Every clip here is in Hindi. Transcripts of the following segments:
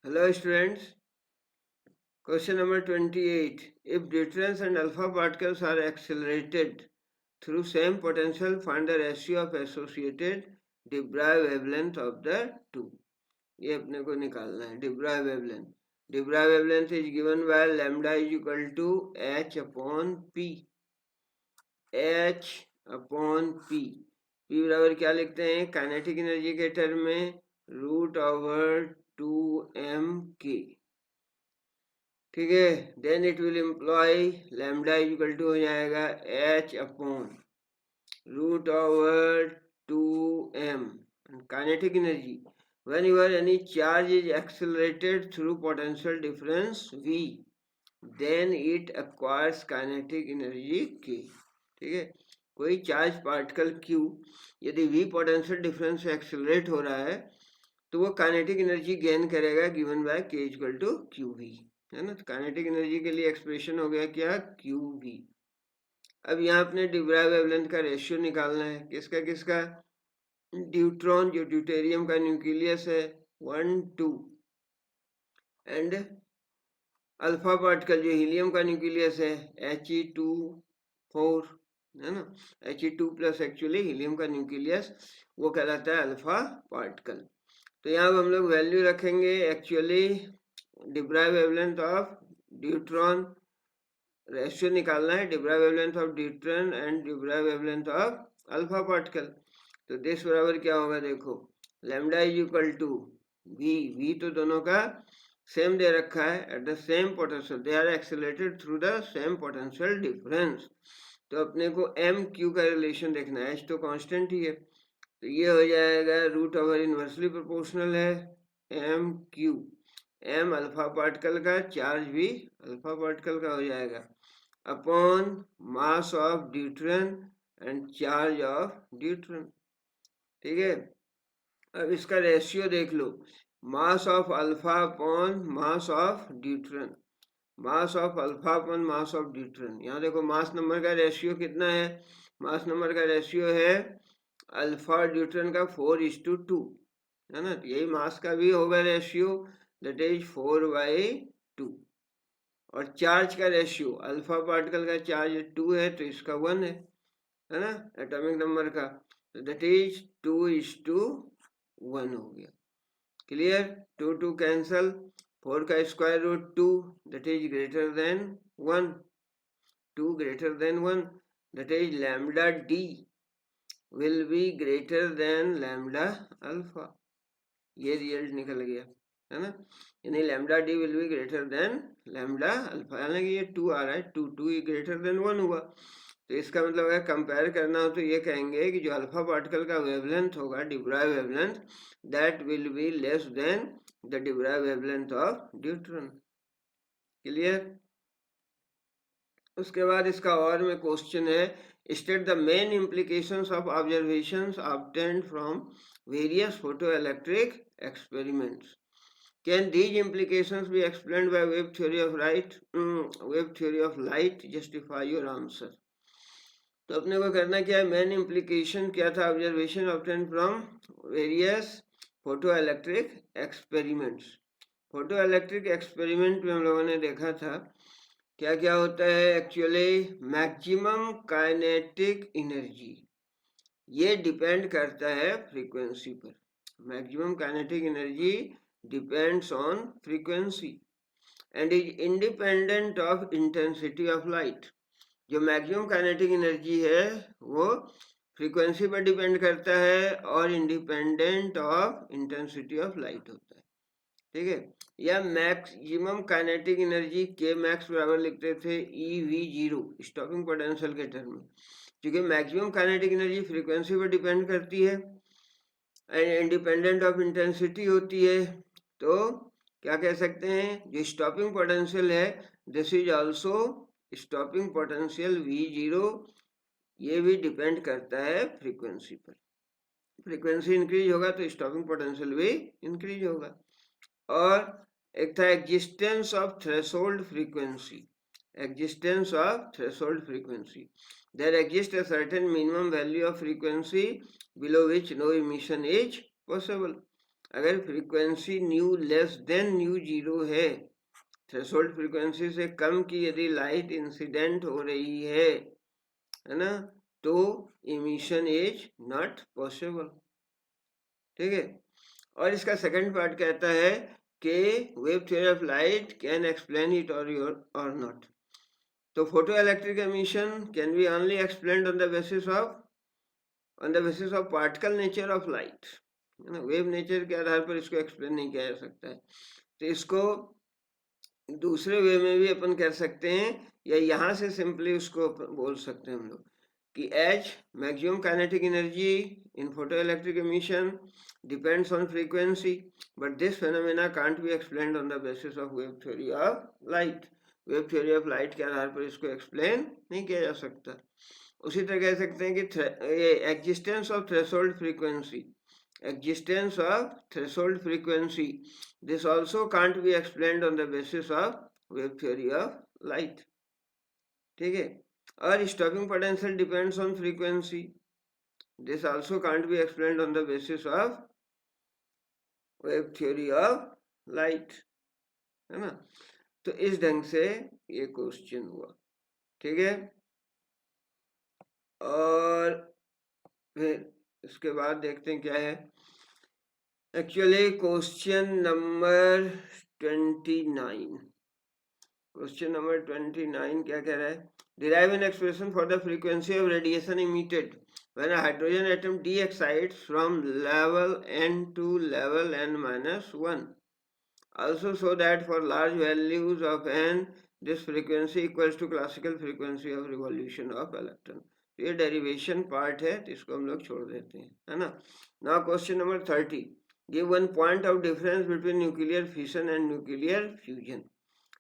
Hello students, question number 28. If deuterons and alpha particles are accelerated through same potential, find the ratio of associated Debye wavelength of the two. ये अपने को निकालना है Debye wavelength. Debye wavelength is given by lambda is equal to h upon p. h upon p. p बराबर क्या लिखते हैं काइनेटिक एनर्जी के टर्म में √2m_k. ठीक है, then it will employ lambda equal to हो जाएगा h upon √2m kinetic energy. whenever any charge is accelerated through potential difference v, then it acquires kinetic energy k. ठीक है, कोई चार्ज पार्टिकल q यदि v पोटेंशियल डिफरेंस से एक्सेलरेट हो रहा है तो वो काइनेटिक एनर्जी गेन करेगा given by k equal to q v, है ना. तो काइनेटिक एनर्जी के लिए एक्सप्रेशन हो गया क्या क्यू वी. अब यहाँ अपने डिब्राय वेवलेंथ का रेशियो निकालना है. किसका किसका? ड्यूट्रॉन जो ड्यूटेरियम का न्यूक्लियस है 1 2 एंड अल्फा पार्टिकल जो हीलियम का न्यूक्लियस है He2 4, है ना. He2 प्लस एक्चुअली हीलियम का न्यूक्लियस वो कहलाता है अल्फा पार्टिकल. तो यहाँ हम लोग वैल्यू रखेंगे actually de Broglie wavelength of deuteron. Ratio निकालना है de Broglie wavelength of deuteron and de Broglie wavelength of alpha particle. तो दिस बराबर क्या होगा देखो, lambda is equal to V तो दोनों का सेम दे रखा है at the same potential, they are accelerated through the same potential difference. तो अपने को एम क्यू का रिलेशन देखना है. एच तो कांस्टेंट ही है तो ये हो जाएगा रूट ओवर इनवर्सली प्रोपोर्शनल है M Q. M alpha particle का, चार्ज भी अल्फा पार्टिकल का हो जाएगा upon mass of deuteron and charge of deuteron. ठीक है, अब इसका रेशियो देख लो, mass of alpha upon mass of deuteron. Mass of alpha upon mass of deuteron. यहाँ देखो मास नंबर का रेशियो कितना है. मास नंबर का रेशियो है अल्फा ड्यूट्रॉन का 4:2, है ना. यही मास का भी होगा रेशियो, दैट इज 4/2. और चार्ज का रेशियो, अल्फा पार्टिकल का चार्ज 2 है तो इसका 1 है ना, एटॉमिक नंबर का. तो दैट इज 2:1 हो गया. क्लियर. 2 2 कैंसल, 4 का square root 2 that is greater than 1. 2 greater than 1 that is lambda d will be greater than lambda alpha. ये रिजल्ट निकल गया, है ना. यानी lambda d will be greater than lambda alpha. हालांकि ये 2 आ रहा है, 2 ग्रेटर देन 1 हुआ. तो इसका मतलब अगर कंपेयर करना हो तो ये कहेंगे कि जो अल्फा पार्टिकल का वेवलेंथ होगा de Broglie wavelength, that will be less than the de Broglie wavelength of deuteron. Clear. उसके बाद इसका और में क्वेश्चन है, state the main implications of observations obtained from various photoelectric experiments. Can these implications be explained by wave theory of light? Justify your answer. तो अपने को करना क्या है, मेन इम्प्लीकेशन क्या था, observation obtain from various photo electric experiments. Photo electric experiment में हम लोगों ने देखा था क्या क्या होता है एक्चुअली. मैक्सिमम काइनेटिक एनर्जी ये डिपेंड करता है फ्रीक्वेंसी पर. Maximum kinetic energy depends on frequency and is independent of intensity of light. जो मैक्सिमम काइनेटिक एनर्जी है वो फ्रीक्वेंसी पर डिपेंड करता है और independent of intensity of light होता है. ठीक है, या मैक्सिमम काइनेटिक एनर्जी के मैक्स बराबर लिखते थे EV0 स्टॉपिंग पोटेंशियल के टर्म में. क्योंकि मैक्सिमम काइनेटिक एनर्जी फ्रीक्वेंसी पर डिपेंड करती है एंड इंडिपेंडेंट ऑफ इंटेंसिटी होती है, तो क्या कह सकते हैं, जो स्टॉपिंग पोटेंशियल है this is also stopping potential V0. ये भी डिपेंड करता है फ्रीक्वेंसी पर. फ्रीक्वेंसी इंक्रीज होगा तो स्टॉपिंग पोटेंशियल भी इंक्रीज होगा. और एक था existence of threshold frequency. existence of threshold frequency. There exists a certain minimum value of frequency below which no emission is possible. अगर frequency new less than mu zero है, थ्रेशोल्ड फ्रीक्वेंसी से कम की यदि लाइट इंसिडेंट हो रही है ना, तो इमिशन इज नॉट पॉसिबल। ठीक है। और इसका सेकंड पार्ट कहता है कि wave theory of light can explain it और नॉट। तो photo electric emission can be only explained on the basis of particle nature of light, है ना। वेव नेचर के आधार पर इसको एक्सप्लेन नहीं किया जा सकता है। तो इसको दूसरे वे में भी अपन कर सकते हैं, या यहाँ से सिंपली उसको बोल सकते हैं हम लोग कि H maximum kinetic energy in photo electric emission depends on frequency, but this phenomena can't be explained on the basis of wave theory of light. Wave theory of light के आधार पर इसको एक्सप्लेन नहीं किया जा सकता। उसी तरह कह सकते हैं कि existence of threshold frequency, existence of threshold frequency, this also can't be explained on the basis of wave theory of light। ठीक है। और stopping potential depends on frequency, this also can't be explained on the basis of wave theory of light, है ना। तो इस ढंग से ये क्वेश्चन हुआ। ठीक है। और फिर इसके बाद देखते हैं क्या है। Actually question number 29, question number 29 क्या कह रहा है, derive an expression for the frequency of radiation emitted when a hydrogen atom D excites from level n to level n-1, also show that for large values of n this frequency equals to classical frequency of revolution of electron। ये डेरिवेशन पार्ट है, तो इसको हम लोग छोड़ देते हैं, है ना। Now question number 30, give one point of difference between nuclear fission and nuclear fusion.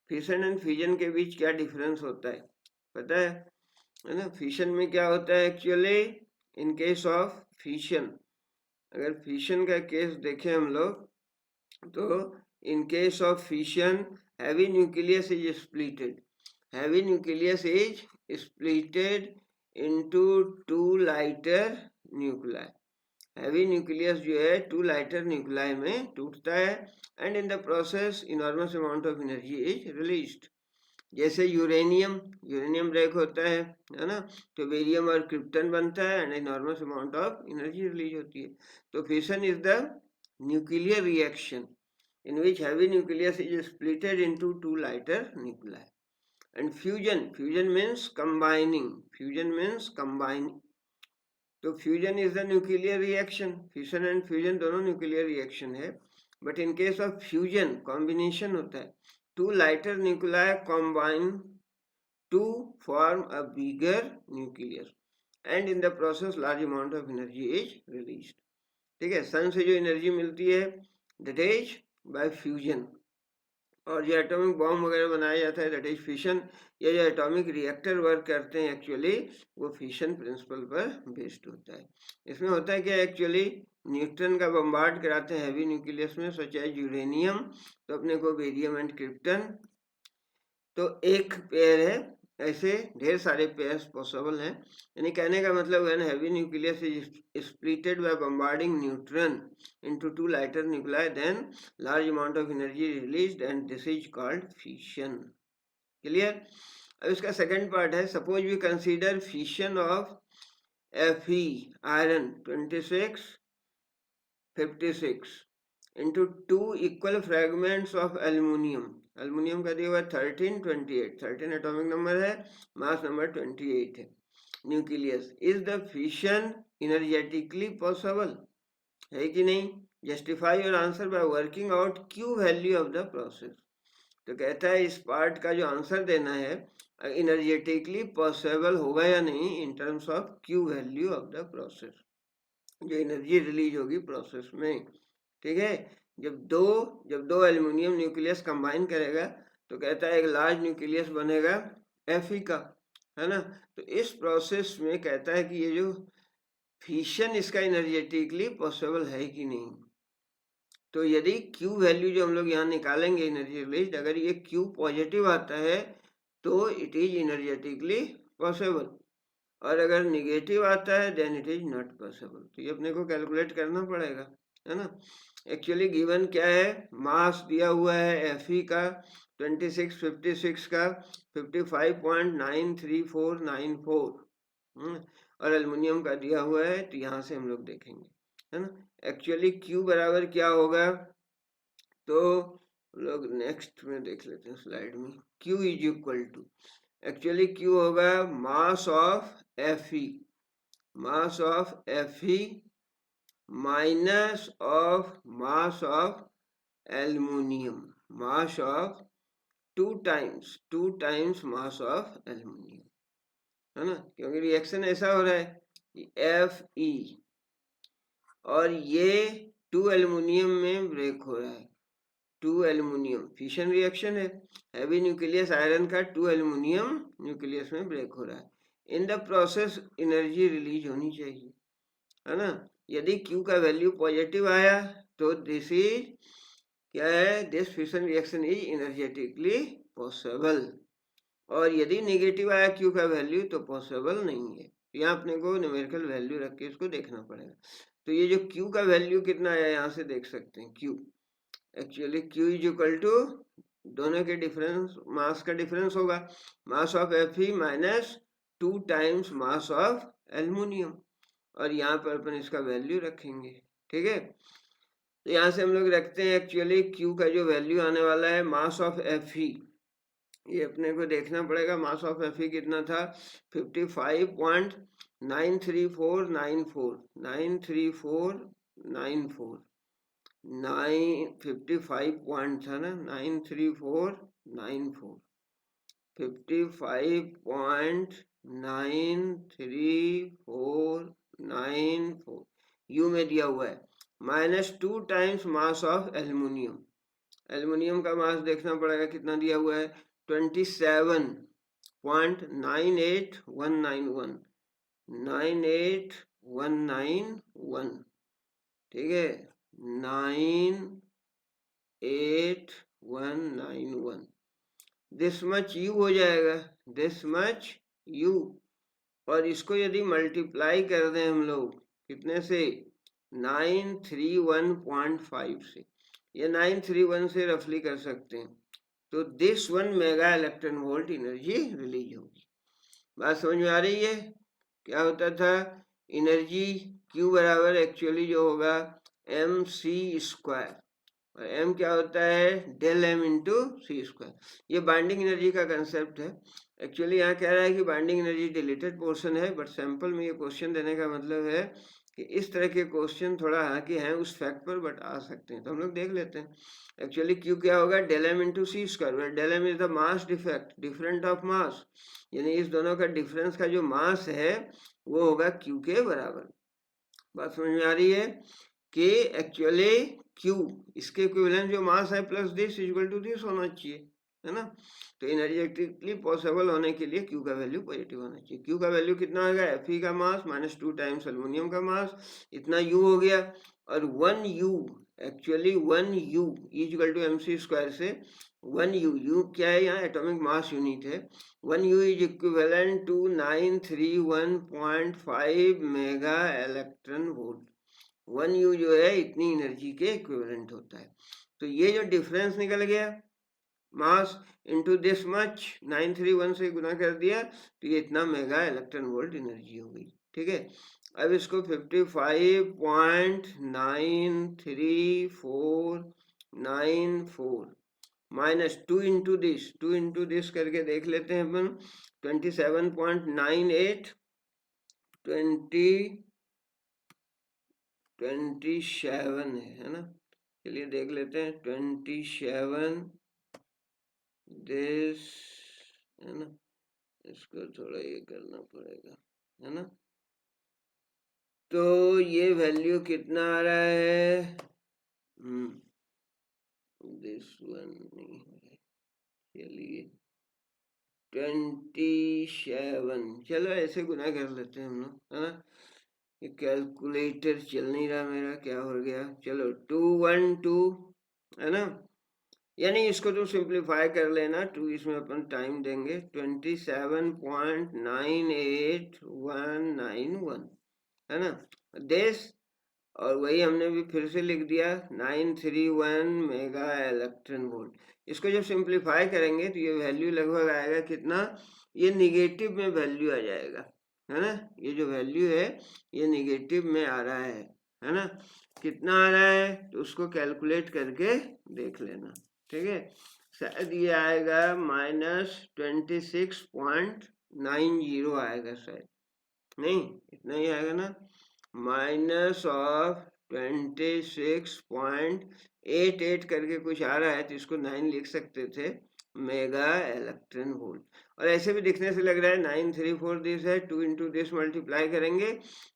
Fission and fusion के बीच क्या डिफरेंस होता है पता है ना। फिशन में क्या होता है actually, in case of fission, अगर फिशन का केस देखें हम लोग, तो in case of fission heavy nucleus is splitted, heavy nucleus is splitted into two lighter nuclei, heavy nucleus जो है two lighter nuclei में टूटता है, and in the process enormous amount of energy is released। जैसे यूरेनियम ब्रेक होता है ना, तो बेरियम और क्रिप्टन बनता है and enormous amount of energy release होती है। तो fission is the nuclear reaction in which heavy nucleus is splitted into two lighter nuclei। And fusion means combining, तो fusion is the nuclear reaction, fission and fusion दोनों nuclear reaction है, but in case of fusion combination होता है, two lighter nuclei combine to form a bigger nucleus and in the process large amount of energy is released। ठीक है। सन से जो एनर्जी मिलती है that is बाय फ्यूजन, और जो एटॉमिक बॉम्ब वगैरह बनाया जाता है दैट इज फिशन, या जो एटॉमिक रिएक्टर वर्क करते हैं एक्चुअली वो फिशन प्रिंसिपल पर बेस्ड होता है। इसमें होता है क्या एक्चुअली, न्यूट्रॉन का बम्बार्ड कराते हैं हैवी न्यूक्लियस में सच एज यूरेनियम, तो अपने को बेरियम एंड क्रिप्टन, तो एक पेयर है, ऐसे ढेर सारे पेयर्स पॉसिबल हैं। यानी कहने का मतलब है heavy nucleus is splitted by bombarding neutron into two lighter nuclei, then large amount of energy released and this is called fission. Clear. अब इसका सेकंड पार्ट है, suppose we consider fission of Fe iron 2656 into two equal fragments of aluminium का दिया हुआ 13 एटॉमिक नंबर है, मास नंबर 28 है, nucleus, is the fission energetically possible, है कि नहीं। Justify your answer by working out Q value of the process. तो कहता है इस पार्ट का जो आंसर देना है इनर्जेटिकली पॉसिबल होगा या नहीं in terms of Q value of the process, जो एनर्जी रिलीज होगी प्रोसेस में। ठीक है। जब दो एल्युमिनियम न्यूक्लियस कंबाइन करेगा तो कहता है एक लार्ज न्यूक्लियस बनेगा Fe का, है ना। तो इस प्रोसेस में कहता है कि ये जो फिशन इसका एनर्जेटिकली पॉसिबल है कि नहीं। तो यदि Q वैल्यू जो हम लोग यहाँ निकालेंगे एनर्जी रिलीज, अगर ये Q पॉजिटिव आता है तो इट इज एनर्जेटिकली पॉसिबल, और अगर निगेटिव आता है then it is not possible. तो ये अपने को कैलकुलेट करना पड़ेगा, है ना। एक्चुअली गिवन क्या है, मास दिया हुआ है Fe का 2656 का 55.93494, और एल्युमिनियम का दिया हुआ है, तो यहाँ से हम लोग देखेंगे, है ना। एक्चुअली Q बराबर क्या होगा, तो लोग नेक्स्ट में देख लेते हैं स्लाइड में। Q is equal to, actually Q होगा mass of Fe, mass of Fe minus of mass of aluminium, mass of two times mass of aluminium, है ना, क्योंकि रिएक्शन ऐसा हो रहा है Fe और ये 2 एल्युमिनियम में ब्रेक हो रहा है, 2 एल्युमिनियम फिशन रिएक्शन है, हैवी न्यूक्लियस आयरन का 2 एल्युमिनियम न्यूक्लियस में ब्रेक हो रहा है। In the process energy release होनी चाहिए, है ना। यदि Q का वैल्यू पॉजिटिव आया तो दिस इज क्या है, this fission reaction is energetically possible, और यदि नेगेटिव आया Q का वैल्यू तो पॉसिबल नहीं है। यहाँ अपने को न्यूमेरिकल वैल्यू रख के इसको देखना पड़ेगा। तो ये जो Q का वैल्यू कितना है यहाँ से देख सकते हैं, Q actually Q is equal to दोनों के डिफरेंस, मास का डिफरेंस होगा, mass of Fe minus 2 times mass of aluminium, और यहाँ पर अपन इसका वैल्यू रखेंगे, ठीक है। तो यहाँ से हम लोग रखते हैं, एक्चुअली Q का जो वैल्यू आने वाला है मास ऑफ Fe, ये अपने को देखना पड़ेगा, मास ऑफ Fe कितना था 55.93494 55 पॉइंट था ना, 93494 55.93494 यू में दिया हुआ है, minus 2 times mass of aluminium, aluminium का मास देखना पड़ेगा कितना दिया हुआ है 27.98191 98191, ठीक है, 98191, दिस मच यू हो जाएगा, दिस मच यू, और इसको यदि मल्टीप्लाई कर दें हम लोग कितने से 931.5 से, ये 931 से रफली कर सकते हैं, तो this 1 mega electron volt energy release होगी। बात समझ में आ रही है, क्या होता था एनर्जी Q बराबर एक्चुअली जो होगा mc², और m क्या होता है del m into c square, ये बाइंडिंग एनर्जी का कंसेप्ट है। एक्चुअली यहाँ कह रहा है कि बाइंडिंग एनर्जी डिलीटेड पोर्शन है, बट सैंपल में ये क्वेश्चन देने का मतलब है कि इस तरह के क्वेश्चन थोड़ा हालांकि हैं उस फैक्ट पर, बट आ सकते हैं, तो हम लोग देख लेते हैं। एक्चुअली Q क्या होगा del m into c square, del m is the mass defect, different of mass, यानी इस दोनों का डिफरेंस का जो मास है वो होगा Q के बराबर। बात समझ में आ रही है कि एक्चुअली Q इसके इक्विवेलेंट जो मास है plus this equal to this होना चाहिए, है ना। तो एनर्जेटिकली पॉसिबल होने के लिए Q का वैल्यू पॉजिटिव होना चाहिए। Q का वैल्यू कितना होगा Fe का मास माइनस 2 टाइम्स एल्युमिनियम का मास, इतना U हो गया, और 1 U actually 1 U equal to mc² से 1 U क्या है यहाँ एटॉमिक मास यूनिट है, 1 U is equivalent to 931.5 mega electron volt, 1 U जो है इतनी एनर्जी के इक्विवेलेंट होता है। तो ये जो डिफरेंस निकल गया मास इनटू दिस मच 931 से गुना कर दिया, तो ये इतना मेगा इलेक्ट्रॉन वोल्ट एनर्जी हो गई, ठीक है। अब इसको 55.93494 माइनस 2 इंटू दिस करके देख लेते हैं अपन, 27.98 27 है ना, चलिए देख लेते हैं 27 दिस, है ना, इसको थोड़ा ये करना पड़ेगा, है ना। तो ये वैल्यू कितना आ रहा है, दिस वन नहीं है, चलिए 27, चलो ऐसे गुना कर लेते हैं हम लोग, है ना। ये कैलकुलेटर चल नहीं रहा मेरा, क्या हो गया, चलो 212, है ना, यानी इसको तो सिंप्लीफाई कर लेना, 2 इसमें अपन टाइम देंगे, 27.98191, है ना, दिस और वही हमने भी फिर से लिख दिया 931 मेगा इलेक्ट्रॉन वोल्ट। इसको जब सिंप्लीफाई करेंगे तो ये वैल्यू लगभग आएगा कितना, ये निगेटिव में वैल्यू आ जाएगा, है ना। ये जो वैल्यू है ये निगेटिव में आ रहा है ना। कितना आ रहा है तो उसको कैलकुलेट करके देख लेना, ठीक है। शायद ये आएगा -26.90 आएगा शायद, नहीं इतना ही आएगा ना, -26.88 करके कुछ आ रहा है, तो इसको 9 लिख सकते थे मेगा इलेक्ट्रॉन वोल्ट। और ऐसे भी दिखने से लग रहा है 934 दिस है, 2 इंटू दिस मल्टीप्लाई करेंगे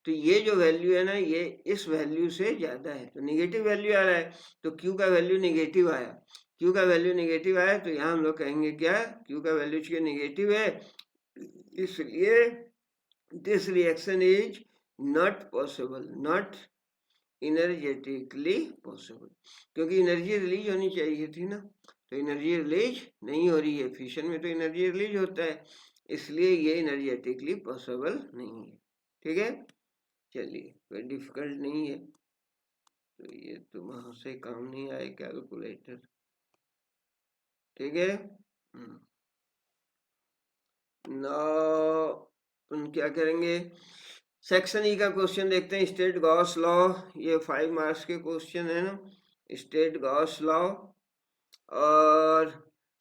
तो ये जो वैल्यू है ना ये इस वैल्यू से ज्यादा है, तो निगेटिव वैल्यू आ रहा है, तो Q का वैल्यू निगेटिव आया। Q का वैल्यू निगेटिव आया तो यहाँ हम लोग कहेंगे क्या, Q का वैल्यू क्यों निगेटिव है, इसलिए this reaction is not possible, not energetically possible, क्योंकि एनर्जी रिलीज होनी चाहिए थी ना, तो एनर्जी रिलीज नहीं हो रही है। फिशन में तो एनर्जी रिलीज होता है, इसलिए ये एनर्जेटिकली पॉसिबल नहीं है, ठीक है। चलिए कोई डिफिकल्ट नहीं है, तो ये तो वहां से काम नहीं आए कैलकुलेटर, ठीक है। नाउ क्या करेंगे, सेक्शन ई का क्वेश्चन देखते हैं, स्टेट गॉस लॉ। ये 5 मार्क्स के क्वेश्चन है ना, स्टेट गॉस लॉ। और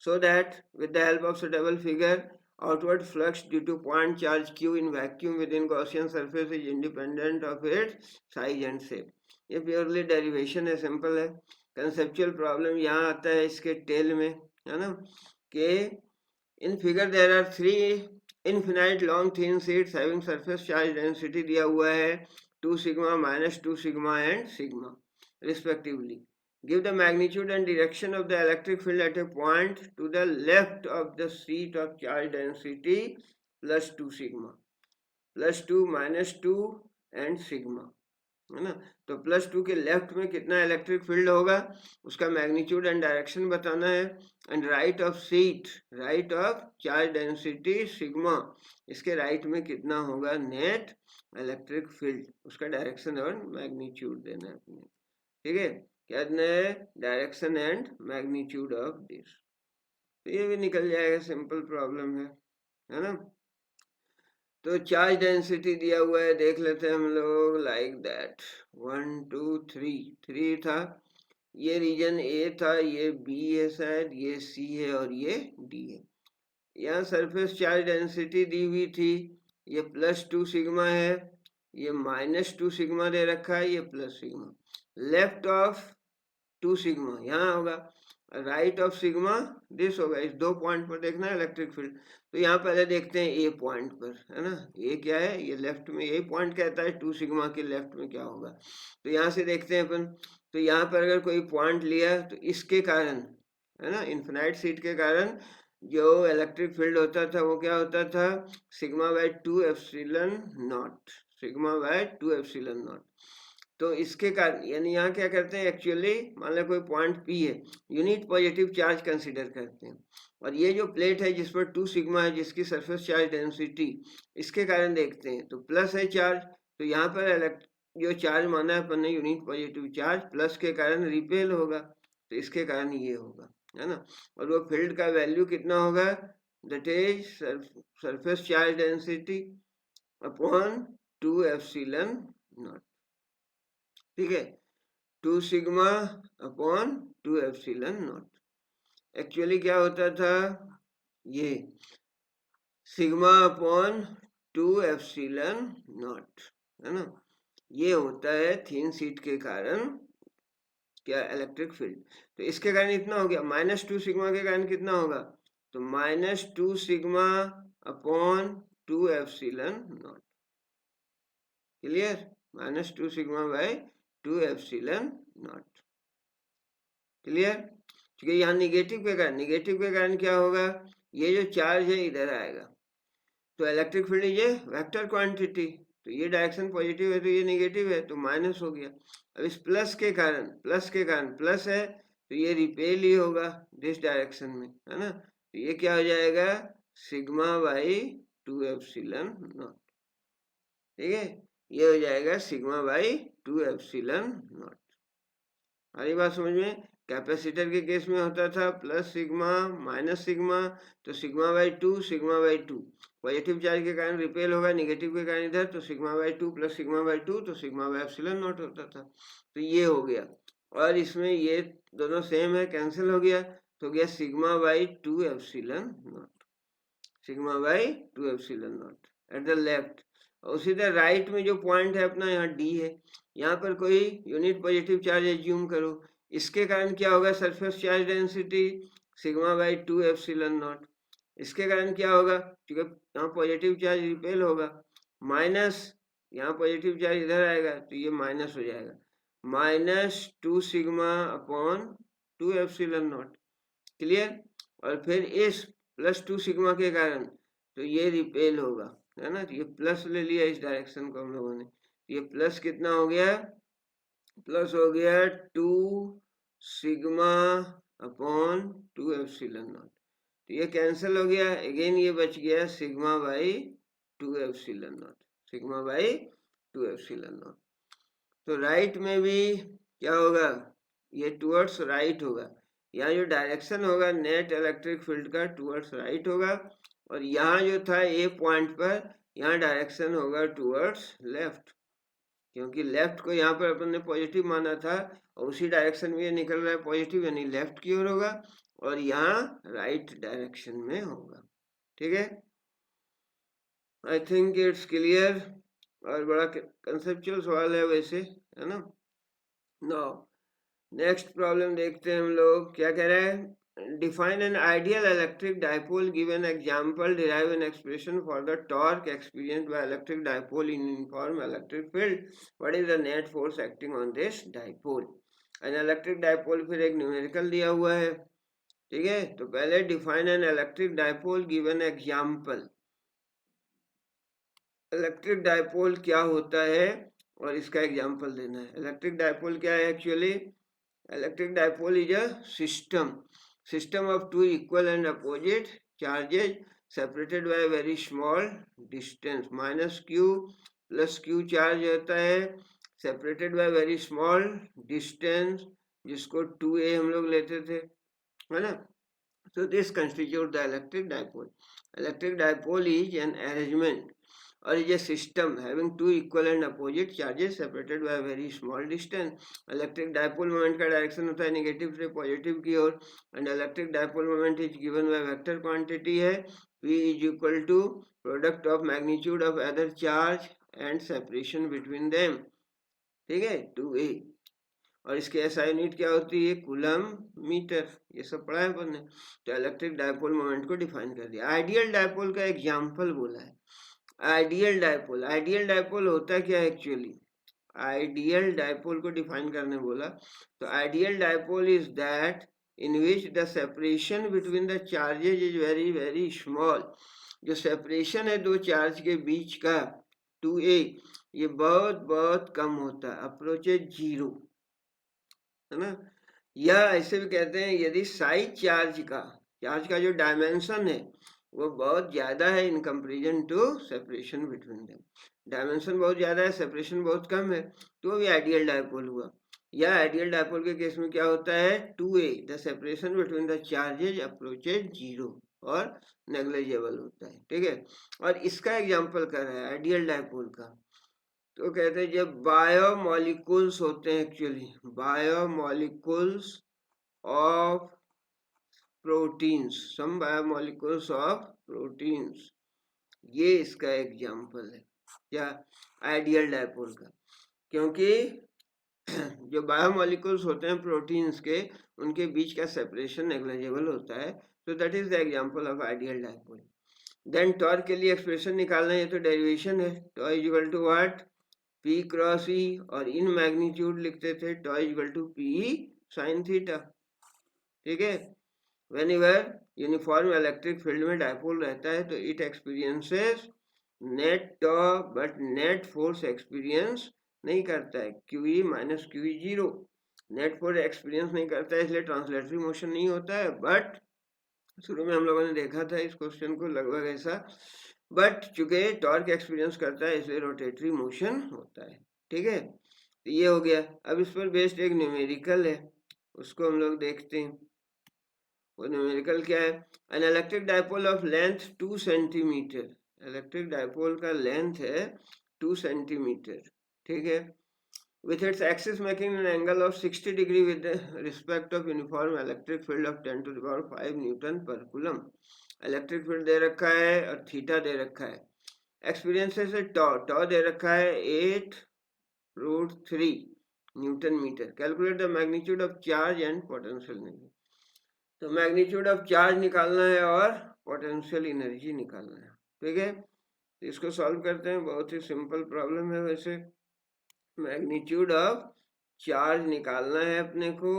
so that with the help of suitable figure outward flux due to point charge q in vacuum within Gaussian surface is independent of its size and shape। ये प्योरली डेरिवेशन है, सिंपल है। कंसेप्चुअल प्रॉब्लम यहाँ आता है इसके टेल में, है ना, कि in figure there are 3 infinite long thin sheets having surface charge density दिया हुआ है 2 sigma -2 sigma and sigma respectively। Give the magnitude and direction of the electric field at a point to the left of the sheet of charge density +2 sigma, +2 -2 and sigma, है ना। तो +2 के लेफ्ट में कितना इलेक्ट्रिक फील्ड होगा उसका मैग्नीट्यूड एंड डायरेक्शन बताना है, and right of seat, right of charge density sigma, इसके राइट में कितना होगा नेट इलेक्ट्रिक फील्ड, उसका डायरेक्शन और मैग्नीट्यूड देना है अपने, ठीक है। क्या देना है, direction and magnitude of this, तो ये भी निकल जाएगा, सिंपल प्रॉब्लम है ना। तो चार्ज डेंसिटी दिया हुआ है, देख लेते हैं हम लोग, लाइक दैट 1 2 3 3 था, ये रीजन ए था, ये बी है शायद, ये सी है और ये डी है। यहाँ सरफेस चार्ज डेंसिटी दी हुई थी, ये +2 सिग्मा है, ये -2 सिग्मा दे रखा है, ये plus sigma, left of 2 sigma यहाँ होगा, राइट ऑफ सिग्मा दिस होगा। इस 2 पॉइंट पर देखना है इलेक्ट्रिक फील्ड, तो यहाँ पहले देखते हैं ए पॉइंट पर, है ना, ए क्या है, ये लेफ्ट में यही पॉइंट कहता है 2 सिग्मा के लेफ्ट में क्या होगा, तो यहाँ से देखते हैं अपन। तो यहाँ पर अगर कोई पॉइंट लिया तो इसके कारण, है ना, इन्फिनाइट सीट के कारण जो इलेक्ट्रिक फील्ड होता था वो क्या होता था, σ/2 एप्सिलॉन नॉट, σ/2 एप्सिलॉन नॉट। तो इसके कारण यानी यहाँ क्या करते हैं एक्चुअली, मान लो कोई पॉइंट पी है, यूनिट पॉजिटिव चार्ज कंसीडर करते हैं, और ये जो प्लेट है जिस पर 2 सिग्मा है, जिसकी सरफेस चार्ज डेंसिटी, इसके कारण देखते हैं तो प्लस है चार्ज, तो यहाँ पर जो चार्ज माना है अपन ने यूनिट पॉजिटिव चार्ज, प्लस के कारण रिपेल होगा, तो इसके कारण ये होगा, है ना। और वो फील्ड का वैल्यू कितना होगा, that is surface charge density upon 2 epsilon not, ठीक है, 2 sigma upon 2 epsilon not. Actually क्या होता था, ये सिग्मा अपॉन 2 एप्सिलॉन नॉट, है ना, ये होता है थिन शीट के कारण क्या इलेक्ट्रिक फील्ड, तो इसके कारण इतना हो गया, -2 सिग्मा के कारण कितना होगा, तो -2 sigma upon 2 epsilon not, clear, -2 sigma bye 2 epsilon not, clear. क्योंकि यहाँ निगेटिव के कारण क्या होगा, ये जो चार्ज है इधर आएगा, तो इलेक्ट्रिक फील्ड ये वेक्टर क्वांटिटी, तो ये डायरेक्शन पॉजिटिव है तो ये निगेटिव है तो माइनस हो गया। अब इस प्लस के कारण प्लस है तो ये रिपेल ही होगा दिस डायरेक्शन में, है ना, तो ये क्या हो जाएगा, σ/2 एप्सिलॉन नॉट, ठीक है, ये हो जाएगा σ/2 टू एप्सिलॉन नॉट। हमारी बात समझ में? कैपेसिटर के केस में होता था प्लस सिग्मा माइनस सिग्मा, तो sigma by to sigma by to, positive charge के कारण रिपेल होगा, नेगेटिव के कारण इधर, तो sigma by two plus sigma by to, तो सिग्मा बाई एप्सिलॉन नॉट होता था। तो ये हो गया, और इसमें ये दोनों सेम है, कैंसिल हो गया, तो गया sigma by two epsilon nought, sigma by two epsilon not at the left. और उसी तरह राइट में जो पॉइंट है अपना यहाँ डी है, यहाँ पर कोई यूनिट पॉजिटिव चार्ज एज्यूम करो, इसके कारण क्या होगा, surface charge density sigma by two epsilon not. इसके कारण क्या होगा, क्योंकि यहाँ पॉजिटिव चार्ज रिपेल होगा, माइनस यहाँ पॉजिटिव चार्ज इधर आएगा तो ये माइनस हो जाएगा, minus two sigma upon two epsilon not. Clear? और फिर इस प्लस टू सिग्मा के कारण तो ये रिपेल होगा, है ना, तो ये प्लस ले लिया इस डायरेक्शन को हम लोगों ने, ये प्लस कितना हो गया, प्लस हो गया two sigma upon two epsilon nought, तो ये कैंसिल हो गया, अगेन ये बच गया sigma by two epsilon nought, sigma by two epsilon nought. तो राइट में भी क्या होगा, ये टुवर्ड्स राइट होगा, यहाँ जो डायरेक्शन होगा नेट इलेक्ट्रिक फील्ड का टुवर्ड्स राइट होगा, और यहाँ जो था ए पॉइंट पर यहाँ डायरेक्शन होगा टुवर्ड्स लेफ्ट, क्योंकि लेफ्ट को यहाँ पर अपन ने पॉजिटिव माना था, और उसी डायरेक्शन में ये निकल रहा है पॉजिटिव, यानी लेफ्ट की ओर होगा, और यहाँ राइट डायरेक्शन में होगा। ठीक है, आई थिंक इट्स क्लियर, और बड़ा कंसेप्चुअल सवाल है वैसे, है ना। नाउ नेक्स्ट प्रॉब्लम देखते हैं हम लोग, क्या कह रहा है, define an ideal electric dipole, give an example, derive an expression for the torque experienced by electric dipole in uniform electric field, what is the net force acting on this dipole। an electric dipole फिर एक न्यूमेरिकल दिया हुआ है, ठीक है, तो पहले define an electric dipole, give an example, electric dipole क्या होता है और इसका एग्जाम्पल देना है। इलेक्ट्रिक डायपोल क्या है actually, electric dipole is a system of two equal and opposite charges separated by a very small distance, minus q plus q charge होता है separated by very small distance, जिसको 2a हम लोग लेते थे, है ना। So this constitutes the electric dipole. Electric dipole is an arrangement or is a system having two equal and opposite charges separated by a very small distance. Electric dipole moment का डायरेक्शन होता है नेगेटिव से पॉजिटिव की ओर, and electric dipole moment is given by vector quantity है V is equal to product of magnitude of other charge and separation between them, ठीक है, 2a, और इसके एसआई यूनिट क्या होती है, कूलम मीटर, ये सब पढ़ा है अपन ने। तो इलेक्ट्रिक डायपोल मोमेंट को डिफाइन कर दिया। आइडियल डायपोल का एग्जांपल बोला है, आइडियल डायपोल, आइडियल डायपोल होता क्या है एक्चुअली, आइडियल डायपोल को डिफाइन करने बोला, तो ideal dipole is that in which the separation between the charges is very very small, जो सेपरेशन है दो चार्ज के बीच का 2a, ये बहुत बहुत कम होता है, अप्रोचेज जीरो, है ना। या ऐसे भी कहते हैं यदि साइज चार्ज का जो डायमेंशन है वो बहुत ज्यादा है in comparison to separation between them, dimension बहुत ज्यादा है सेपरेशन बहुत कम है, तो भी आइडियल डायपोल हुआ। या आइडियल डायपोल के केस में क्या होता है, 2a, the separation between the charges approaches zero और नेग्लिजिबल होता है, ठीक है। और इसका एग्जांपल कर रहा है आइडियल डायपोल का, तो कहते हैं जब बायोमोलिक्यूल्स होते हैं, actually biomolecules of proteins, some biomolecules of proteins, ये इसका एग्जांपल है क्या, आइडियल डायपोल का, क्योंकि जो बायोमोलिक्यूल्स होते हैं प्रोटीन्स के, उनके बीच का सेपरेशन नेग्लिजिबल होता है, तो that is the example of ideal dipole. Then torque के लिए एक्सप्रेशन निकालना है, तो डेरिवेशन है, tau is equal to what, P cross E, और इन मैग्नीट्यूड लिखते थे tau is equal to PE sine theta, ठीक है। व्हेनेवर यूनिफॉर्म इलेक्ट्रिक फील्ड में डायपोल रहता है तो it experiences net tau, but net force experience नहीं करता है, QE minus QE zero, net force experience नहीं करता है, इसलिए ट्रांसलेटरी मोशन नहीं होता है, बट शुरू में हम लोगों ने देखा था इस क्वेश्चन को लगभग ऐसा, बट चूंकि टॉर्क एक्सपीरियंस करता है इसलिए रोटेटरी मोशन होता है, ठीक है। तो ये हो गया। अब इस पर बेस्ड एक न्यूमेरिकल है, उसको हम लोग देखते हैं। वो न्यूमेरिकल क्या है? An electric dipole of length 2 centimetre, electric dipole का लेंथ है 2 सेंटीमीटर, ठीक है, with its axis making an angle of 60 degree with respect of uniform electric field of 10 to the power 5 newton पर कूलम। इलेक्ट्रिक फील्ड दे रखा है और थीटा दे रखा है। एक्सपीरियंसेस से टॉ दे रखा है 8√3 newton metre. Calculate the magnitude of charge and potential energy. तो मैग्नीट्यूड ऑफ चार्ज निकालना है और पोटेंशियल एनर्जी निकालना है, ठीक है। तो इसको सॉल्व करते हैं, बहुत ही सिंपल प्रॉब्लम है वैसे। मैग्नीट्यूड ऑफ चार्ज निकालना है अपने को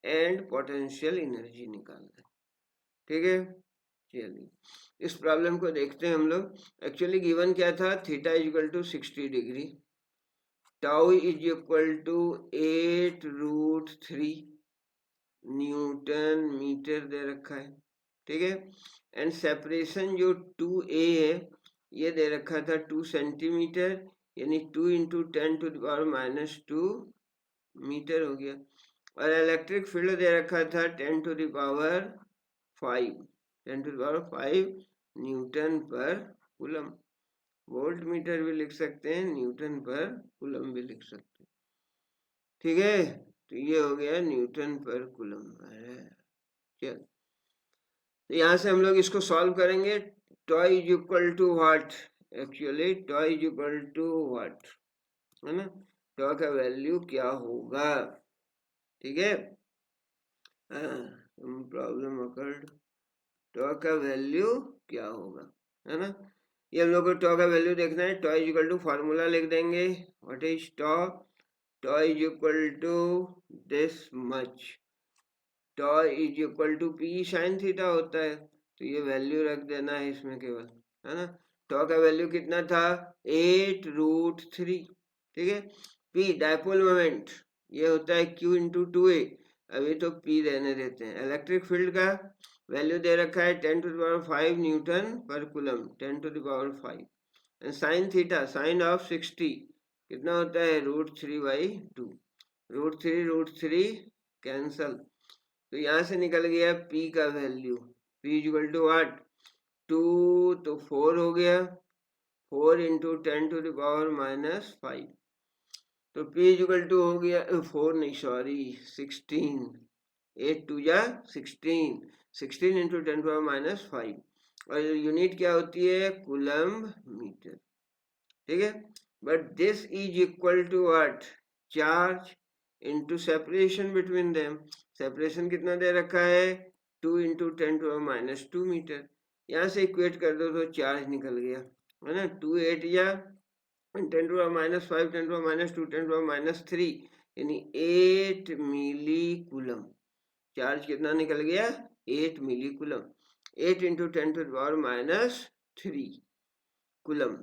एंड पोटेंशियल एनर्जी निकालना है, ठीक है। चलिए इस प्रॉब्लम को देखते हैं हम लोग। एक्चुअली गिवन क्या था? Theta is equal to 60 degree, tau is equal to 8√3 newton metre दे रखा है, ठीक है। एंड सेपरेशन जो 2a है ये दे रखा था 2 सेंटीमीटर, यानी 2 into 10 to the power -2 metre हो गया। और इलेक्ट्रिक फील्ड दे रखा था 10 टू द पावर 5 न्यूटन पर कूलम। वोल्ट मीटर भी लिख सकते हैं, न्यूटन पर कूलम भी लिख सकते हैं, ठीक है। तो ये हो गया न्यूटन पर कूलम। चल तो यहाँ से हम लोग इसको सॉल्व करेंगे। Tau is equal to what? Actually tau is equal to what, है ना? टॉ का वैल्यू क्या होगा, ठीक है। प्रॉब्लम अकर्ड, टॉ का वैल्यू क्या होगा, है ना। ये हम लोग को टॉ का वैल्यू देखना है। Tau is equal to formula लिख देंगे। What is tau? Tau is equal to this much, tau is equal to p sine theta होता है, तो ये वैल्यू रख देना है इसमें केवल, है ना। टॉ का वैल्यू कितना था? 8√3, ठीक है। पी डायपोल मोमेंट ये होता है Q इंटू 2a, अभी तो P रहने देते हैं। इलेक्ट्रिक फील्ड का वैल्यू दे रखा है 10 टू द पावर 5 न्यूटन पर coulomb, 10 to the power 5। And sine theta, sine of 60 कितना होता है? √3/2, √3 कैंसल, तो यहाँ से निकल गया P का value. P equal to what? 2 तो 4 हो गया, 4 इंटू 10 टू द पावर -5, तो P इक्वल टू हो गया 4 नहीं सॉरी 16, 8 2 जा 16, 16 इंटू 10 पावर -5, और यूनिट क्या होती है? कूलम्ब मीटर, ठीक है। But this is equal to what? Charge into separation between them. Separation कितना दे रखा है? 2 इंटू 10 टू पावर -2 मीटर। यहाँ से इक्वेट कर दो तो चार्ज निकल गया, है ना। 2 8 या 10 to power -5, 10 to power -2, 10 to power -3, यानी 8 मिली कूलम। चार्ज कितना निकल गया? 8 milli coulomb. 8 into 10 to power -3 coulomb.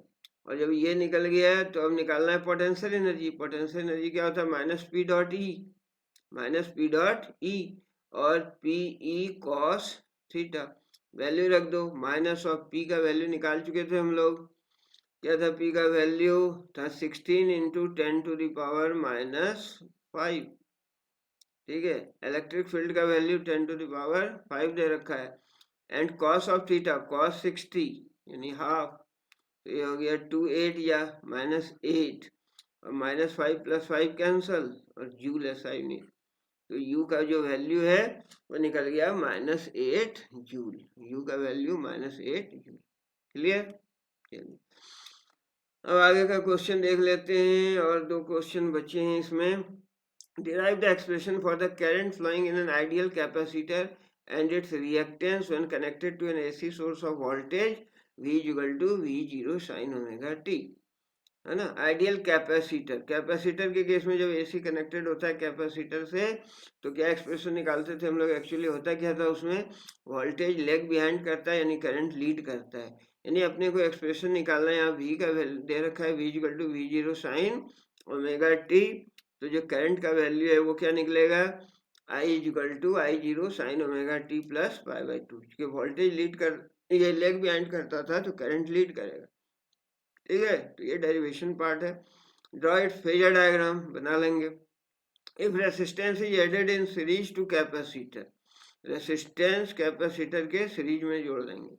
और जब ये निकल गया है तो अब निकालना है पोटेंशियल एनर्जी। पोटेंशियल एनर्जी क्या होता है? -P.E, और P.E cos थीटा। वैल्यू रख दो। माइनस ऑफ P का वैल्यू निकाल चुके थे हम लोग। क्या था P का वैल्यू? था 16 इंटू 10 टू द पावर -5, ठीक है। इलेक्ट्रिक फील्ड का वैल्यू 10 टू द पावर 5 दे रखा है। And cos of theta cos 60 यानी हाफ, तो ये हो गया 2 8 या -8, और -5 + 5 कैंसल, और जूल ऐसा यूनिट, तो U का जो वैल्यू है वो निकल गया -8 जूल। U का वैल्यू -8 जूल। क्लियर? चलिए अब आगे का क्वेश्चन देख लेते हैं, और 2 क्वेश्चन बचे हैं इसमें। Derive the expression for the current flowing in an ideal capacitor and its reactance when connected to an AC source of voltage V is equal to V0 sin omega t, है ना। आइडियल कैपेसिटर, कैपेसिटर के केस में जब AC कनेक्टेड होता है कैपेसिटर से, तो क्या एक्सप्रेशन निकालते थे हम लोग? एक्चुअली होता क्या था उसमें? वोल्टेज लेग बिहाइंड करता है, यानी करंट लीड करता है। यानी अपने को एक्सप्रेशन निकालना है। यहाँ V का वैल्यू दे रखा है, V equal to V0 sin omega t, तो जो करंट का वैल्यू है वो क्या निकलेगा? I equal to I0 sin omega t plus π/2। Voltage lead कर, ये लेग बिहाइंड करता था तो करंट लीड करेगा, ठीक है। तो ये डेरिवेशन पार्ट है। ड्रॉ इट फेजर डायग्राम बना लेंगे। If resistance is added in series to capacitor, resistance capacitor के सीरीज में जोड़ देंगे।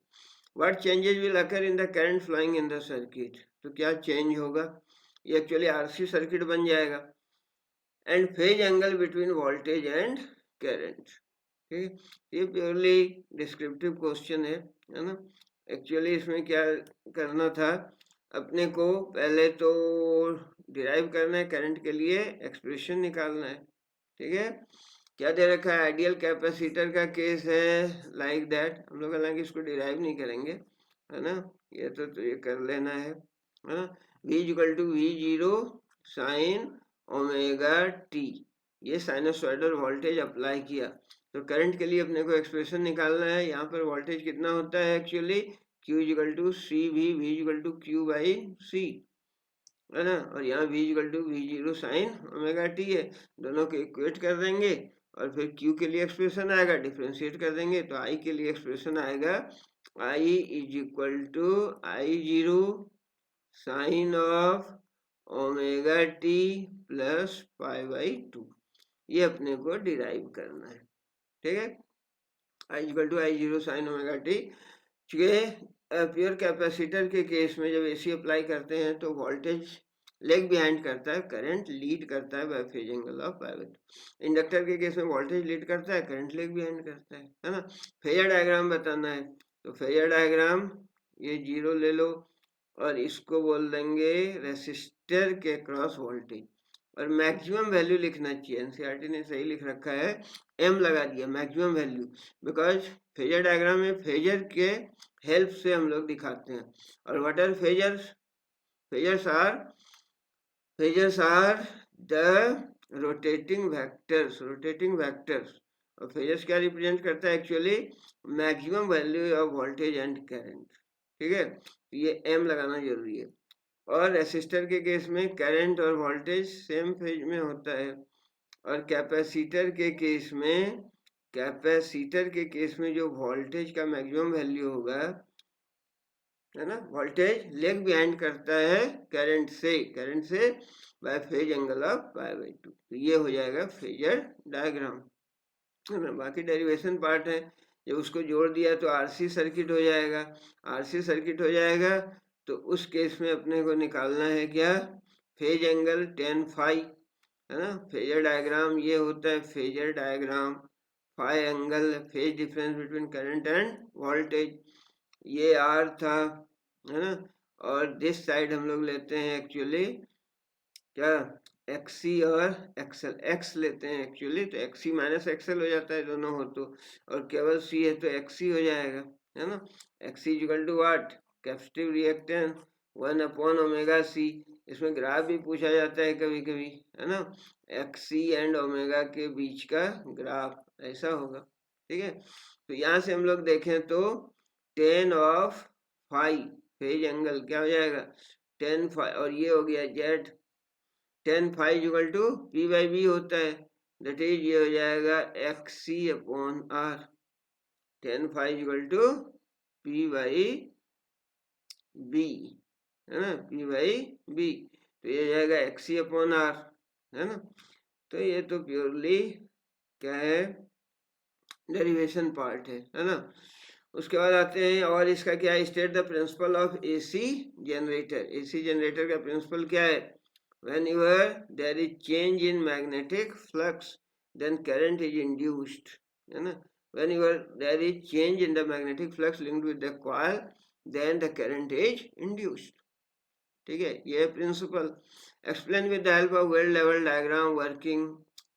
What changes will occur in the current flowing in the circuit, तो क्या चेंज होगा, ये एक्चुअली आरसी सर्किट बन जाएगा। And phase angle between voltage and current, ठीक है। ये प्योरली डिस्क्रिप्टिव क्वेश्चन है ना। एक्चुअली इसमें क्या करना था अपने को, पहले तो डिराइव करना है करंट के लिए, एक्सप्रेशन निकालना है, ठीक है। क्या दे रखा है, आइडियल कैपेसिटर का केस है लाइक दैट। हम लोग हालांकि इसको डिराइव नहीं करेंगे, है ना, ये तो ये कर लेना है ना। V equal to V0 sine omega T, ये साइनसॉइडल वोल्टेज अप्लाई किया तो करंट के लिए अपने को एक्सप्रेशन निकालना है। यहाँ पर वोल्टेज कितना होता है actually, Q equal to C V, V equal to Q by C, है ना। और यहाँ V equal to V0 sine omega T है, दोनों को इक्वेट कर देंगे और फिर Q के लिए एक्सप्रेशन आएगा, डिफ्रेंशिएट कर देंगे तो I के लिए एक्सप्रेशन आएगा I is equal to I0 sine of omega t plus pi by 2, ये अपने को डिराइव करना है, ठीक है। I equal to I0 sine omega t, चूंकि प्योर कैपेसिटर के केस में जब AC अप्लाई करते हैं तो वोल्टेज लेग बिहाइंड करता है, करंट लीड करता है bye phase angle of pi by 2। Inductor के केस में वोल्टेज लीड करता है, करंट लेग बिहाइंड करता है ना। फेजर डायग्राम बताना है, तो फेजर डायग्राम ये 0 ले लो और इसको बोल देंगे रेसिस्टर के क्रॉस वोल्टेज, और मैक्सिमम वैल्यू लिखना चाहिए, एनसीईआरटी ने सही लिख रखा है, एम लगा दिया maximum value, because phasor diagram में फेजर के हेल्प से हम लोग दिखाते हैं। और what are phasors, phasors are the rotating vectors, और फेजर्स क्या रिप्रेजेंट करता है actually, maximum value of voltage and current, ठीक है। तो ये एम लगाना जरूरी है। और रेसिस्टर के केस में करंट और वोल्टेज सेम फेज में होता है, और कैपेसिटर के केस में जो वोल्टेज का मैक्सिमम वैल्यू होगा, है ना, वोल्टेज लेग बिहाइंड करता है करंट से bye phase angle of pi by 2, तो ये हो जाएगा फेजर डायग्राम, है ना। बाकी डेरिवेशन पार्ट है, जब उसको जोड़ दिया तो आरसी सर्किट हो जाएगा, तो उस केस में अपने को निकालना है क्या, फेज एंगल tan फाई, है ना। फेजर डायग्राम ये होता है, phasor diagram phi angle, phase difference between current and voltage, ये आर था, है ना। और दिस साइड हम लोग लेते हैं एक्चुअली क्या, एक्सी और एक्सएल, एक्स लेते हैं एक्चुअली, तो एक्सी माइनस एक्सएल हो जाता है दोनों हो तो, और केवल सी है तो एक्सी हो जाएगा, है ना। XC equal to what, capacitive reactance 1 upon omega c, इसमें ग्राफ भी पूछा जाता है कभी कभी, है ना, एक्सी एंड ओमेगा के बीच का ग्राफ ऐसा होगा, ठीक है। तो यहाँ से हम लोग देखें तो tan of phi phase angle क्या हो जाएगा, tan फाई, और ये हो गया Z, tan phi equal to P by B होता है, दैट इज ये हो जाएगा X C upon R, tan phi equal to P by B, है ना, पी बाई बी, तो ये हो जाएगा एक्स सी अपॉन आर, है ना। तो ये तो प्योरली क्या है, डेरिवेशन पार्ट है ना। उसके बाद आते हैं, और इसका क्या है, state the principle of AC generator का प्रिंसिपल क्या है, whenever there is change in magnetic flux then current is induced, है ना। whenever there is change in the magnetic flux linked with the coil then the current is induced, ठीक है, ये principle. Explain with the help of well लेवल diagram working,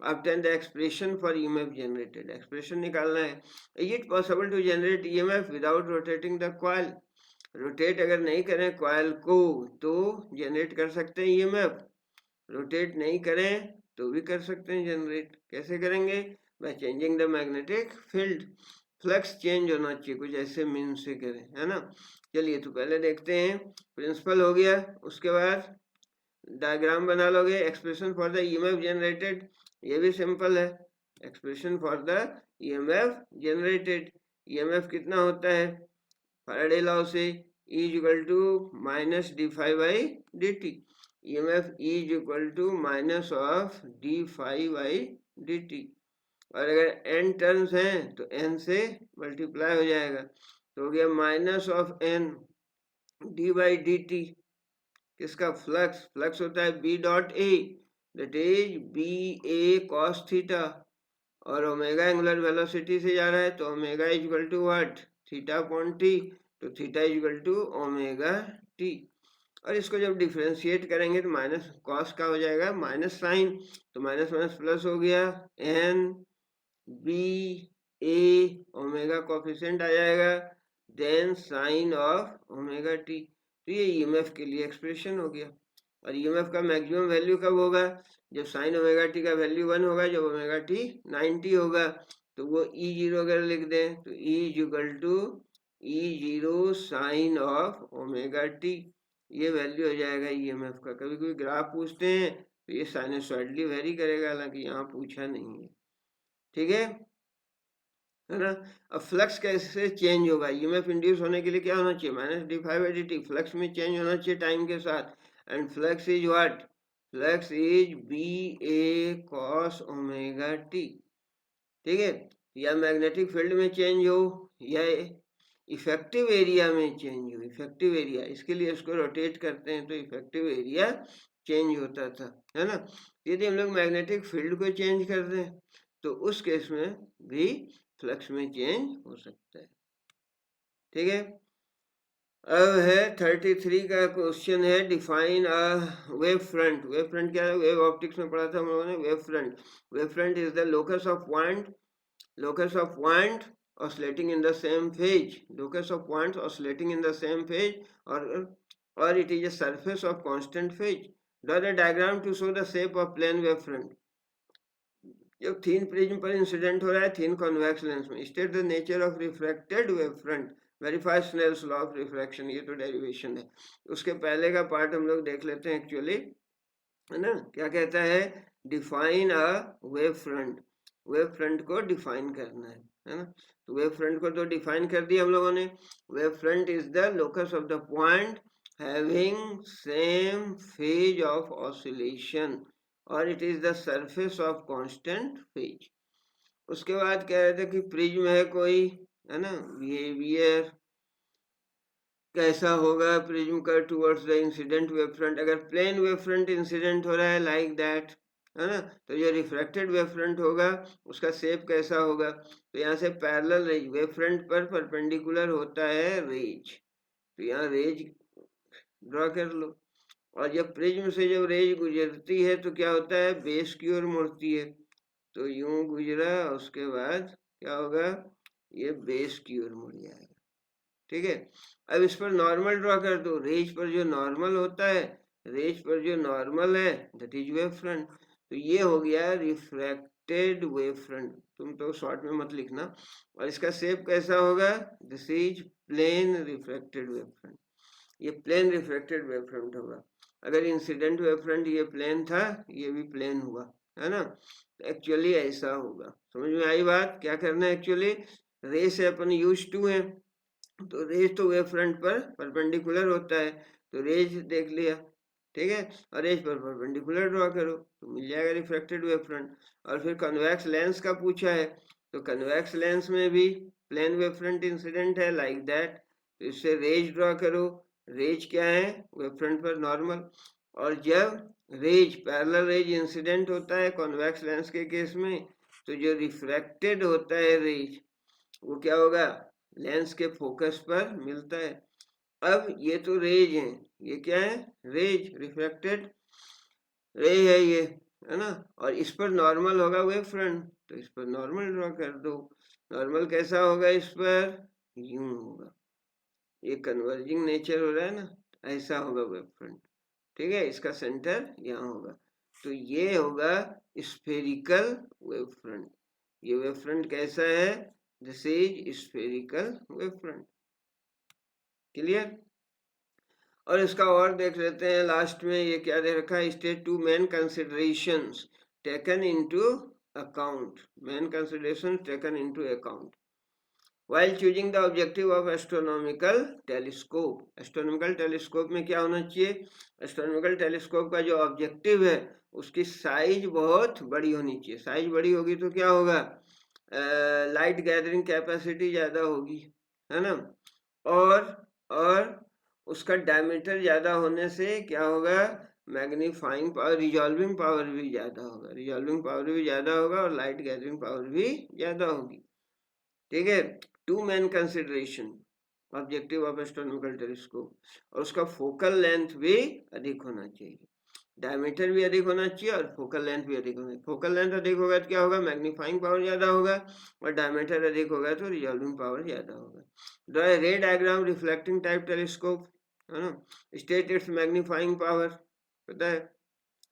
obtain the expression for EMF generated, expression निकालना है। is it possible to generate EMF without rotating the coil, rotate अगर नहीं करें कॉइल को तो जनरेट कर सकते हैं EMF, रोटेट नहीं करें तो भी कर सकते हैं जनरेट। कैसे करेंगे, by changing the magnetic field, flux change होना चाहिए, कुछ ऐसे मीन से करें, है ना। चलिए तो पहले देखते हैं, प्रिंसिपल हो गया, उसके बाद डायग्राम बना लोगे, expression for the EMF generated, ये भी सिंपल है, expression for the EMF generated, EMF कितना होता है फैराडे लॉ से, E equal to minus D phi by D T, EMF E is equal to minus of D phi by D T, और अगर n टर्न्स हैं तो n से मल्टीप्लाई हो जाएगा, तो हो गया minus of n D by D T, किसका फ्लक्स, फ्लक्स होता है B dot A, that is B A cos theta, और ओमेगा एंगुलर वेलोसिटी से जा रहा है तो omega is equal to what, theta upon T, तो theta is equal to omega T. और इसको जब डिफ्रेंशिएट करेंगे तो माइनस कॉस का हो जाएगा माइनस साइन, तो माइनस माइनस प्लस हो गया, N B A omega coefficient आ जाएगा, then sine of omega T. तो ये ईएमएफ के लिए एक्सप्रेशन हो गया। और ईएमएफ का मैक्सिमम वैल्यू कब होगा, जब साइन ओमेगा टी का वैल्यू 1 होगा, जब ओमेगा टी 90 होगा, तो वो ई जीरो अगर लिख दें तो E is equal to E zero sine of omega T, ये वैल्यू हो जाएगा ईएमएफ का। कभी कोई ग्राफ पूछते हैं तो ये साइनसॉइडली वेरी करेगा, हालांकि यहाँ पूछा नहीं है, ठीक है ना। अब फ्लक्स कैसे चेंज होगा, ईएमएफ इंड्यूस होने के लिए क्या होना चाहिए, minus D phi by D T, flux में चेंज होना चाहिए टाइम के साथ, and flux is what, flux is B A cos omega T, ठीक है। या मैग्नेटिक फील्ड में चेंज हो या इफेक्टिव एरिया में चेंज हो, इफेक्टिव एरिया, इसके लिए उसको रोटेट करते हैं तो इफेक्टिव एरिया चेंज होता था, है ना। यदि हम लोग मैग्नेटिक फील्ड को चेंज कर दें तो उस केस में भी फ्लक्स में चेंज हो सकता है, ठीक है। अब है 33 का क्वेश्चन है, define a wave front. Wave front क्या है, वेव ऑप्टिक्स में पढ़ा था हम लोगों ने। Wave front, wave front is the locus of point oscillating in the same phase, locus of points oscillating in the same phase, or it is a surface of constant phase. Draw the diagram to show the shape of plane wave front. जब थिन प्रिज्म पर इंसिडेंट हो रहा है थिन कॉन्वेक्स लेंस में, state the nature of refracted wave front, verify Snell's law of refraction, ये तो डेरिवेशन है। उसके पहले का पार्ट हम लोग देख लेते हैं एक्चुअली, है ना। क्या कहता है, define a wave front, wave front को डिफाइन करना है ना। तो वेव फ्रंट को तो डिफाइन कर दिया हम लोगों ने। Wave front is the locus of the point having same phase of oscillation, और it is the surface of constant phase. उसके बाद कह रहे थे कि प्रिज्म है कोई, है ना, बिहेवियर कैसा होगा प्रिज्म का towards the incident wave front. अगर प्लेन वेव फ्रंट इंसिडेंट हो रहा है लाइक दैट, है ना, तो जो रिफ्रैक्टेड वेव फ्रंट होगा उसका शेप कैसा होगा, तो यहाँ से पैरेलल रेज, वेव फ्रंट पर परपेंडिकुलर होता है रेज, तो यहाँ रेज ड्रॉ कर लो। और जब प्रिज्म से जब रेज गुजरती है तो क्या होता है, बेस की ओर मुड़ती है, तो यूं गुजरा उसके बाद क्या होगा, ये बेस की ओर मुड़ जाएगा, ठीक है। अब इस पर नॉर्मल ड्रॉ कर दो, रेज पर जो नॉर्मल होता है, रेज पर जो नॉर्मल है दैट इज वेव फ्रंट, तो ये हो गया रिफ्रैक्टेड वेव फ्रंट, तुम तो शॉर्ट में मत लिखना। और इसका शेप कैसा होगा, this is plane refracted wave front, ये प्लेन रिफ्रैक्टेड वेव फ्रंट होगा। अगर इंसिडेंट वेव फ्रंट ये प्लेन था, ये भी प्लेन हुआ, है ना, तो एक्चुअली ऐसा होगा। समझ में आई बात, क्या करना है एक्चुअली, रे से अपन यूज टू है, तो रेज तो वेव फ्रंट पर परपेंडिकुलर होता है, तो रेज देख लिया, ठीक है, और रेज पर परपेंडिकुलर ड्रॉ करो तो मिल जाएगा रिफ्रैक्टेड वेव फ्रंट। और फिर कन्वेक्स लेंस का पूछा है, तो कन्वेक्स लेंस में भी प्लेन वेव फ्रंट इंसिडेंट है लाइक दैट, तो इससे रेज ड्रॉ करो, रेज क्या है, वेव फ्रंट पर नॉर्मल। और जब रेज पैरेलल रेज इंसिडेंट होता है कॉन्वेक्स लेंस के केस में, तो जो रिफ्रैक्टेड होता है रेज वो क्या होगा, लेंस के फोकस पर मिलता है। अब ये तो रेज है, ये क्या है, रेज, रिफ्रैक्टेड रे है ये, है ना, और इस पर नॉर्मल होगा वेव फ्रंट, तो इस पर नॉर्मल ड्रॉ कर दो। नॉर्मल कैसा होगा, इस पर यूं होगा, ये कन्वर्जिंग नेचर हो रहा है ना, ऐसा होगा वेव फ्रंट, ठीक है, इसका सेंटर यहाँ होगा, तो ये होगा स्फेरिकल वेव फ्रंट। ये वेव फ्रंट कैसा है, this is spherical wave front, clear. और इसका और देख लेते हैं लास्ट में, ये क्या दे रखा है, state two main considerations taken into account, main considerations taken into account. while choosing the objective of astronomical telescope, astronomical telescope में क्या होना चाहिए, एस्ट्रोनॉमिकल टेलीस्कोप का जो ऑब्जेक्टिव है उसकी साइज बहुत बड़ी होनी चाहिए, साइज बड़ी होगी तो क्या होगा, लाइट गैदरिंग कैपेसिटी ज्यादा होगी, है ना, और उसका डायमीटर ज्यादा होने से क्या होगा, मैग्नीफाइंग पावर, रिजॉल्विंग पावर भी ज्यादा होगा, रिजॉल्विंग पावर भी ज्यादा होगा और लाइट गैदरिंग पावर भी ज्यादा होगी, ठीक है। Two main consideration objective of astronomical telescope, और उसका फोकल लेंथ भी अधिक होना चाहिए, डायमीटर भी अधिक होना चाहिए और फोकल लेंथ भी अधिक होना चाहिए। फोकल लेंथ अधिक होगा तो क्या होगा, मैग्नीफाइंग पावर ज्यादा होगा, और डायमीटर अधिक होगा तो रिजॉल्विंग पावर ज्यादा होगा। ड्रॉ ए रे डायग्राम रिफ्लेक्टिंग टाइप टेलीस्कोप, है ना, स्टेट इट्स मैग्नीफाइंग पावर, पता है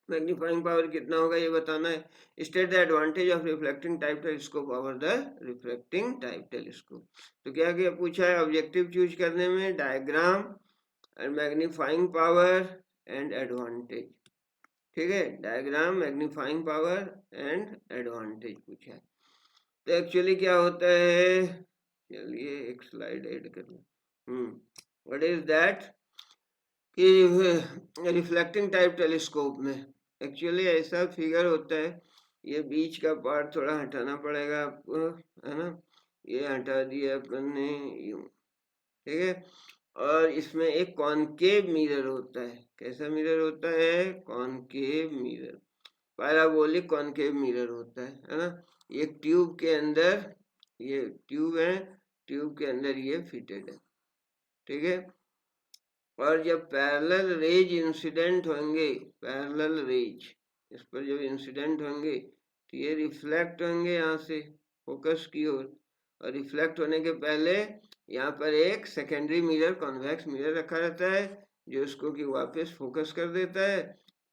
मैग्नीफाइंग पावर कितना होगा ये बताना है। State the advantage of reflecting type telescope over the reflecting type telescope, तो क्या क्या पूछा है ऑब्जेक्टिव चूज करने में, diagram and magnifying power and advantage, ठीक है, diagram, magnifying power and advantage पूछा है। तो एक्चुअली क्या होता है, चलिए एक स्लाइड ऐड कर लें, व्हाट इज दैट, कि रिफ्लेक्टिंग टाइप टेलीस्कोप में एक्चुअली ऐसा फिगर होता है, ये बीच का पार्ट थोड़ा हटाना पड़ेगा आपको, है ना, ये हटा दिया अपन ने यूं, ठीक है, और इसमें एक कॉनकेव मिरर होता है, कैसा मिरर होता है, concave mirror, parabolic concave mirror होता है ना, ये ट्यूब के अंदर, ये ट्यूब है, ट्यूब के अंदर ये फिटेड है, ठीक है, और जब पैरेलल रेज इंसिडेंट होंगे, पैरेलल रेज इस पर जब इंसिडेंट होंगे तो ये रिफ्लेक्ट होंगे यहाँ से फोकस की ओर, और रिफ्लेक्ट होने के पहले यहाँ पर एक सेकेंडरी मिरर, कॉन्वेक्स मिरर रखा रहता है जो इसको कि वापस फोकस कर देता है,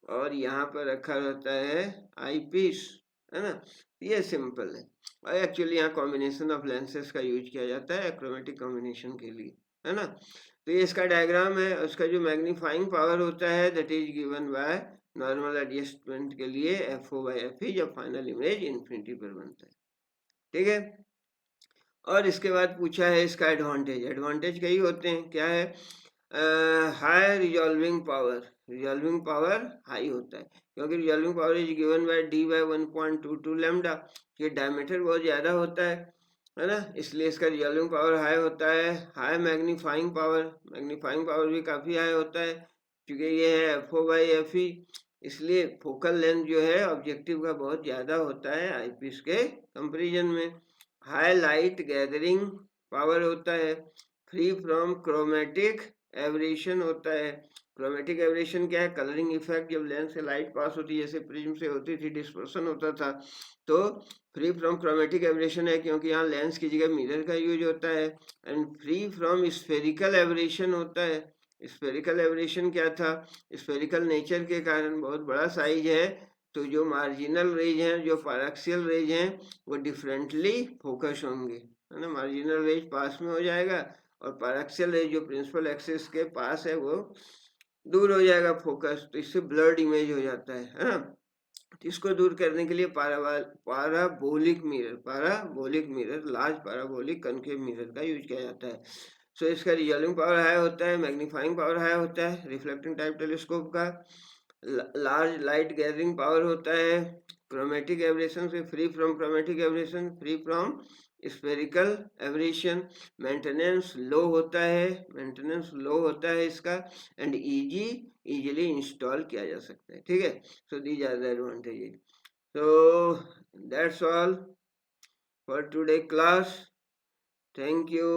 और यहाँ पर रखा रहता है आई पीस, है ना, ये सिंपल है। और एक्चुअली यहाँ कॉम्बिनेशन ऑफ लेंसेज का यूज किया जाता है एक्रोमेटिक कॉम्बिनेशन के लिए, है ना। तो ये इसका डायग्राम है, उसका जो मैग्नीफाइंग पावर होता है that is given by normal adjustment के लिए FO बाय FE, जब फाइनल इमेज इन्फिनिटी पर बनता है, ठीक है। और इसके बाद पूछा है इसका एडवांटेज, एडवांटेज कई होते हैं, क्या है, high resolving power, resolving power high होता है क्योंकि resolving power is given by D by 1.22 lambda, ये डायमीटर बहुत ज्यादा होता है ना, इसलिए इसका रिजॉल्विंग पावर हाई होता है। High magnifying power, magnifying power भी काफी हाई होता है क्योंकि ये है FO बाई FE, इसलिए फोकल लेंथ जो है ऑब्जेक्टिव का बहुत ज्यादा होता है आईपीस के कंपैरिजन में। हाई लाइट गैदरिंग पावर होता है, फ्री फ्रॉम क्रोमेटिक एवरेशन होता है। क्रोमेटिक एवरेशन क्या है, कलरिंग इफेक्ट, जब लेंस से लाइट पास होती है जैसे प्रिज्म से होती थी, डिस्पर्सन होता था, तो फ्री फ्रॉम क्रोमेटिक एवरेशन है क्योंकि यहाँ लेंस की जगह मिरर का यूज होता है। And free from spherical aberration होता है। स्फेरिकल एवरेशन क्या था, स्फेरिकल नेचर के कारण बहुत बड़ा साइज है तो जो मार्जिनल रेज हैं, जो पैराक्सियल रेज हैं, वो डिफरेंटली फोकस होंगे, है ना, मार्जिनल रेज पास में हो जाएगा और पैराक्सियल रेज जो प्रिंसिपल एक्सिस के पास है वो दूर हो जाएगा फोकस, तो इससे ब्लर्ड इमेज हो जाता है ना। तो इसको दूर करने के लिए parabolic mirror, parabolic mirror, large parabolic concave mirror का यूज किया जाता है। सो इसका रिजॉल्विंग पावर हाई होता है, मैग्नीफाइंग पावर हाई होता है रिफ्लेक्टिंग टाइप टेलीस्कोप का, लार्ज लाइट गैदरिंग पावर होता है, क्रोमेटिक एवरेशन से free from chromatic aberration, free from spherical aberration, maintenance low होता है, मेंटेनेंस लो होता है इसका, एंड इजीली इंस्टॉल किया जा सकता है, ठीक है। So these are the advantages. So that's all for today class, thank you.